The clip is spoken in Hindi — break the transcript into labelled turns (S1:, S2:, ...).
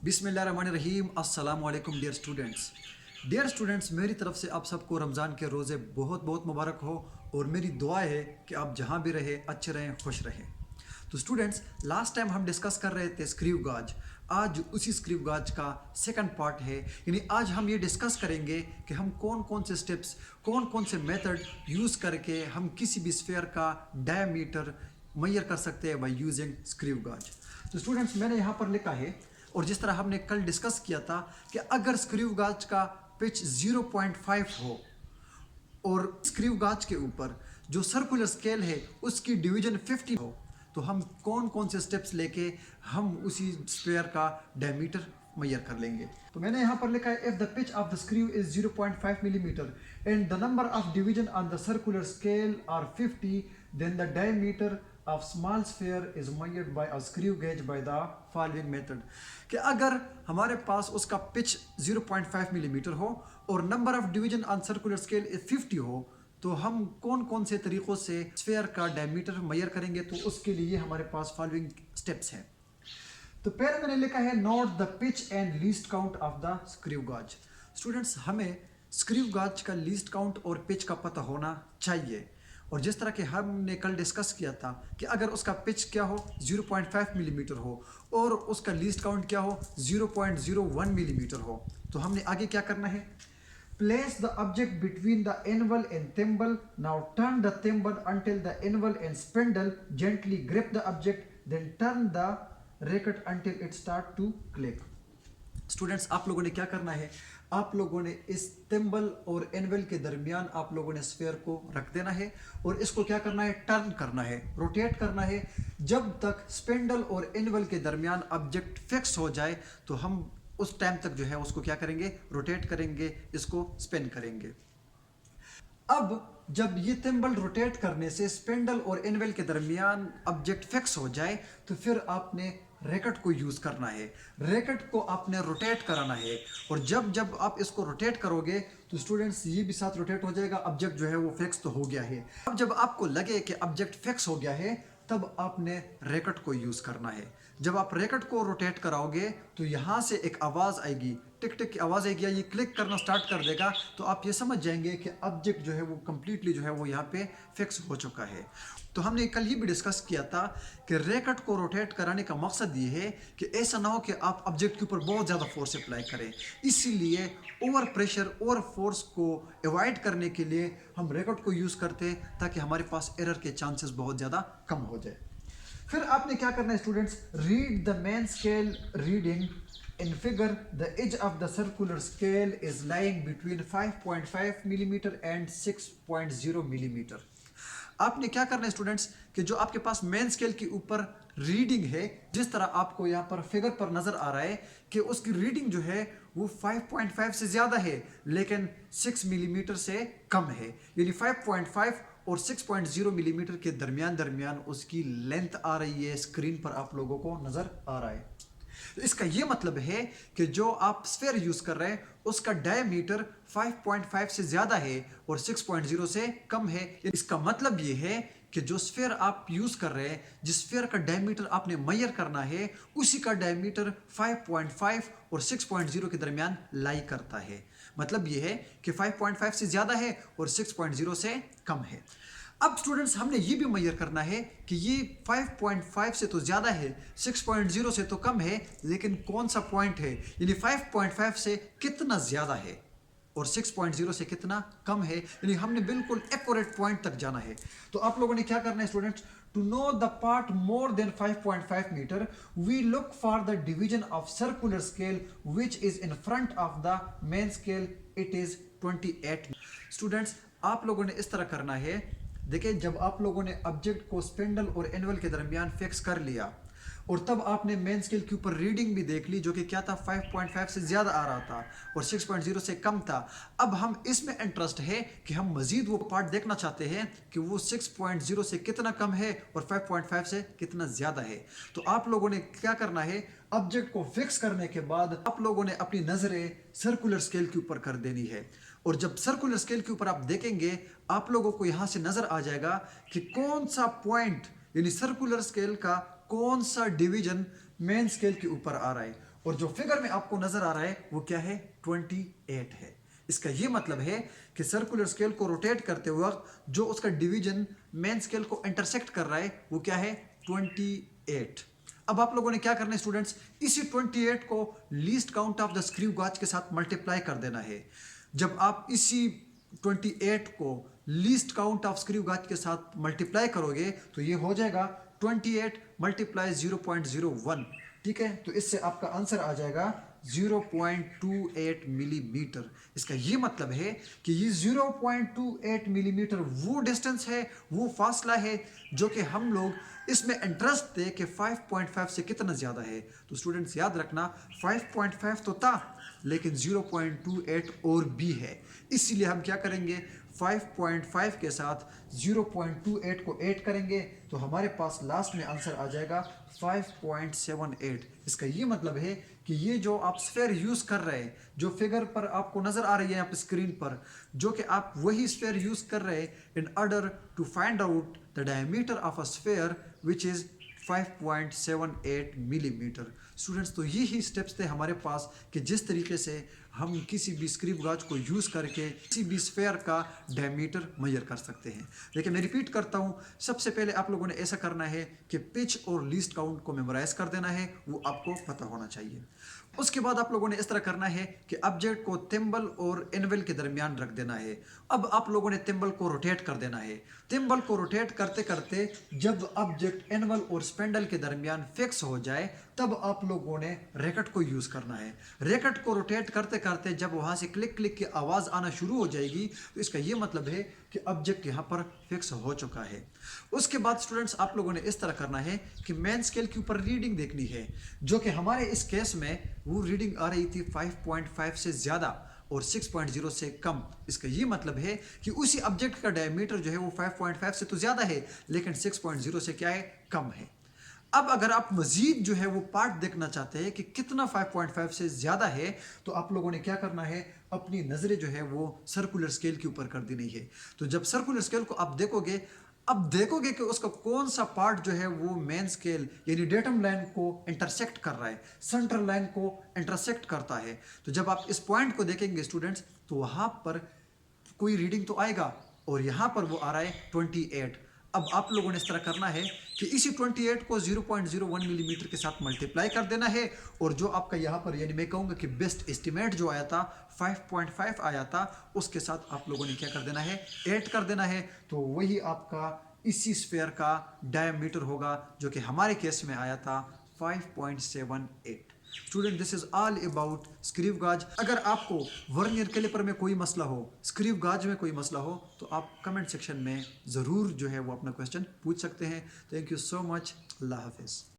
S1: बिस्मिल्लाहिर्रहमानिर्रहीम। अस्सलाम वालेकुम डियर स्टूडेंट्स, मेरी तरफ से आप सबको रमज़ान के रोज़े बहुत बहुत मुबारक हो और मेरी दुआ है कि आप जहाँ भी रहे अच्छे रहें, खुश रहें। तो स्टूडेंट्स, लास्ट टाइम हम डिस्कस कर रहे थे स्क्रीव गाज। आज उसी स्क्रीव गाज का सेकंड पार्ट है, यानी आज हम ये डिस्कस करेंगे कि हम कौन कौन से स्टेप्स, कौन कौन से मेथड यूज़ करके हम किसी भी स्फेयर का डायमीटर मैयर कर सकते हैं बाय यूजिंग स्क्रीव गाज। तो स्टूडेंट्स, मैंने यहाँ पर लिखा है, और जिस तरह हमने कल डिस्कस किया था कि अगर स्क्रीव गाज का पिच 0.5 हो और स्क्रीव गाज के ऊपर जो सर्कुलर स्केल है उसकी डिवीजन 50 हो, तो हम कौन कौन से स्टेप्स लेके हम उसी स्क्वायर का डायमीटर मैयर कर लेंगे। तो मैंने यहाँ पर लिखा है, if the pitch of the screw is 0.5 millimetre and the number of division on the circular scale are 50, then the diameter of small sphere is measured by a screw gauge by the following method। कि अगर हमारे पास उसका पिच 0.5 मिलीमीटर हो और number of division on circular scale 50 हो, तो हम कौन कौन से तरीक़ों से स्फेयर का डायमीटर मैयर करेंगे। तो उसके लिए हमारे पास फॉलोइंग स्टेप्स हैं। तो पहले मैंने लिखा है, note the pitch and least count of the screw गाज। स्टूडेंट्स, हमें स्क्रीव गाज का लीस्ट काउंट और पिच का पता होना चाहिए। और जिस तरह के हमने कल डिस्कस किया था कि अगर उसका पिच क्या हो 0.5 मिलीमीटर हो और उसका लीस्ट काउंट क्या हो 0.01 मिलीमीटर हो, तो हमने आगे क्या करना है, place the object between the anvil and thimble. Now turn the thimble until the anvil and spindle gently grip the object, then turn the ratchet until it start to click. Students, आप लोगों ने क्या करना है, आप लोगों ने इस थिम्बल और एनवल के दरमियान आप लोगों ने स्फेयर को रख देना है और इसको क्या करना है, टर्न करना है, रोटेट करना है। जब तक स्पिंडल और एनवल के दरमियान ऑब्जेक्ट फिक्स हो जाए तो हम उस टाइम तक जो है उसको क्या करेंगे, रोटेट करेंगे, इसको स्पिन करेंगे। अब जब ये थिम्बल रोटेट करने से स्पिंडल और एनवल के दरमियान ऑब्जेक्ट फिक्स हो जाए, तो फिर आपने रैकेट को यूज़ करना है, रैकेट को आपने रोटेट कराना है। और जब जब आप इसको रोटेट करोगे तो स्टूडेंट्स ये भी साथ रोटेट हो जाएगा, ऑब्जेक्ट जो है वो फिक्स तो हो गया है। अब जब आपको लगे कि ऑब्जेक्ट फिक्स हो गया है, तब आपने रैकेट को यूज़ करना है। जब आप रैकेट को रोटेट कराओगे तो यहाँ से एक आवाज़ आएगी, टिक टिक की आवाज़ आएगी, ये क्लिक करना स्टार्ट कर देगा, तो आप ये समझ जाएंगे कि ऑब्जेक्ट जो है वो कम्प्लीटली जो है वो यहाँ पे फिक्स हो चुका है। तो हमने कल ही भी डिस्कस किया था कि रैकेट को रोटेट कराने का मकसद ये है कि ऐसा ना हो कि आप ऑब्जेक्ट के ऊपर बहुत ज़्यादा फोर्स अप्लाई करें। इसीलिए ओवर प्रेशर, ओवर फोर्स को अवॉइड करने के लिए हम रैकेट को यूज़ करते हैं ताकि हमारे पास एरर के चांसेस बहुत ज़्यादा कम हो जाए। फिर आपने क्या करना है students, read the main scale reading in figure. The edge of the circular scale is lying between 5.5 millimetre and 6.0 millimetre. आपने क्या करना है स्टूडेंट्स कि जो आपके पास मेन स्केल के ऊपर रीडिंग है, जिस तरह आपको यहाँ पर फिगर पर नजर आ रहा है कि उसकी रीडिंग जो है वो 5.5 से ज़्यादा है लेकिन 6 मिलीमीटर से कम है, यानी 5.5 और 6.0 मिलीमीटर के दरमियान उसकी लेंथ आ रही है, स्क्रीन पर आप लोगों को नज़र आ रहा है। तो इसका ये मतलब है कि जो आप स्फेयर यूज़ कर रहे हैं उसका डायमीटर 5.5 से ज़्यादा है और 6.0 से कम है। इसका मतलब ये है कि जो स्फेयर आप यूज़ कर रहे हैं, जिस स्फेयर का डायमीटर आपने मैयर करना है, उसी का डायमीटर 5.5 और 6.0 के दरमियान लाई करता है। मतलब ये है कि 5.5 से ज़्यादा है और 6.0 से कम है। अब स्टूडेंट्स, हमने ये भी मैयर करना है कि ये 5.5 से तो ज़्यादा है, 6.0 से तो कम है, लेकिन कौन सा पॉइंट है, यानी 5.5 से कितना ज़्यादा है और 6.0 से कितना कम है, यानी हमने बिल्कुल एक्यूरेट पॉइंट तक जाना है। तो आप लोगों ने क्या करना है students, to know the part more than 5.5 metre we look for the division of circular scale which is in front of the main scale, it is 28। Students, आप लोगों ने इस तरह करना है, देखिए, जब आप लोगों ने ऑब्जेक्ट को स्पिंडल और एनवल के दरमियान फिक्स कर लिया और तब आपने मेन स्केल के ऊपर रीडिंग भी देख ली जो कि क्या था, 5.5 से ज़्यादा आ रहा था और 6.0 से कम था। अब हम इसमें इंटरेस्ट है कि हम मज़ीद वो पार्ट देखना चाहते हैं कि वो 6.0 से कितना कम है और 5.5 से कितना ज़्यादा है। तो आप लोगों ने क्या करना है, ऑब्जेक्ट को फिक्स करने के बाद आप लोगों ने अपनी नज़रें सर्कुलर स्केल के ऊपर कर देनी है। और जब सर्कुलर स्केल के ऊपर आप देखेंगे, आप लोगों को यहाँ से नज़र आ जाएगा कि कौन सा पॉइंट, यानी सर्कुलर स्केल का कौन सा डिवीजन मेन स्केल के ऊपर आ रहा है और जो फिगर में आपको नजर आ रहा है वो क्या है, 28 है। इसका ये मतलब है कि सर्कुलर स्केल को रोटेट करते वक्त जो उसका डिवीजन मेन स्केल को इंटरसेक्ट कर रहा है वो क्या है, 28। अब आप लोगों ने क्या करना है स्टूडेंट्स, इसी 28 को least count of the screw गाज के साथ मल्टीप्लाई कर देना है। जब आप इसी 28 को लीस्ट काउंट ऑफ स्क्रू गाज के साथ मल्टीप्लाई करोगे तो ये हो जाएगा 28 मल्टीप्लाई 0.01। ठीक है, तो इससे आपका आंसर आ जाएगा 0.28 मिलीमीटर। इसका ये मतलब है कि ये 0.28 मिलीमीटर वो डिस्टेंस है, वो फासला है जो कि हम लोग इसमें इंटरेस्ट थे कि 5.5 से कितना ज़्यादा है। तो स्टूडेंट्स याद रखना 5.5 तो था लेकिन 0.28 और भी है, इसीलिए हम क्या करेंगे 5.5 के साथ 0.28 को ऐड करेंगे तो हमारे पास लास्ट में आंसर आ जाएगा 5.78। इसका ये मतलब है कि ये जो आप स्फेयर यूज कर रहे हैं, जो फिगर पर आपको नजर आ रही है यहाँ पे स्क्रीन पर, जो कि आप वही स्फेयर यूज कर रहे हैं in order to find out the diameter of a sphere which is 5.78 millimetre. Students, तो ये ही स्टेप्स थे हमारे पास कि जिस तरीके से हम किसी भी स्क्रू गाज को यूज़ करके किसी भी स्फेयर का डायमीटर मेजर कर सकते हैं। लेकिन मैं रिपीट करता हूँ, सबसे पहले आप लोगों ने ऐसा करना है कि पिच और लीस्ट काउंट को मेमोराइज कर देना है, वो आपको पता होना चाहिए। उसके बाद आप लोगों ने इस तरह करना है कि ऑब्जेक्ट को थिम्बल और एनवेल के दरमियान रख देना है। अब आप लोगों ने थिम्बल को रोटेट कर देना है। थिम्बल को रोटेट करते करते जब ऑब्जेक्ट एनवेल और स्पेंडल के दरमियान फिक्स हो जाए तब आप लोगों ने रैकेट को यूज करना है। रैकेट को रोटेट करते करते जब वहां से क्लिक क्लिक की आवाज आना शुरू हो जाएगी तो इसका ये मतलब है कि ऑब्जेक्ट यहाँ पर फिक्स हो चुका है। उसके बाद स्टूडेंट्स आप लोगों ने इस तरह करना है कि मेन स्केल के ऊपर रीडिंग देखनी है, जो कि हमारे इस केस में वो रीडिंग आ रही थी 5.5 से ज्यादा और 6.0 से कम। इसका ये मतलब है कि उसी ऑब्जेक्ट का डायमीटर जो है वो 5.5 से तो ज्यादा है लेकिन 6.0 से क्या है, कम है। अब अगर आप मजीद जो है वो पार्ट देखना चाहते हैं कि कितना 5.5 से ज्यादा है तो आप लोगों ने क्या करना है, अपनी नजरें जो है वो सर्कुलर स्केल के ऊपर कर देनी है। तो जब सर्कुलर स्केल को आप देखोगे, अब देखोगे कि उसका कौन सा पार्ट जो है वो मेन स्केल यानी डेटम लाइन को इंटरसेक्ट कर रहा है, सेंट्रल लाइन को इंटरसेक्ट करता है। तो जब आप इस पॉइंट को देखेंगे स्टूडेंट्स तो वहां पर कोई रीडिंग तो आएगा और यहां पर वो आ रहा है 28। अब आप लोगों ने इस तरह करना है कि इसी 28 को 0.01 मिलीमीटर के साथ मल्टीप्लाई कर देना है और जो आपका यहाँ पर यानी मैं कहूँगा कि बेस्ट एस्टिमेट जो आया था 5.5 आया था उसके साथ आप लोगों ने क्या कर देना है, ऐड कर देना है। तो वही आपका इसी स्फेयर का डायमीटर होगा जो कि हमारे केस में आया था 5.78। Student, this is all about screw गाज। अगर आपको वर्नियर कैलिपर में कोई मसला हो, स्क्रू गाज में कोई मसला हो तो आप कमेंट सेक्शन में ज़रूर जो है वो अपना क्वेश्चन पूछ सकते हैं। Thank you so much. अल्लाह हाफिज़।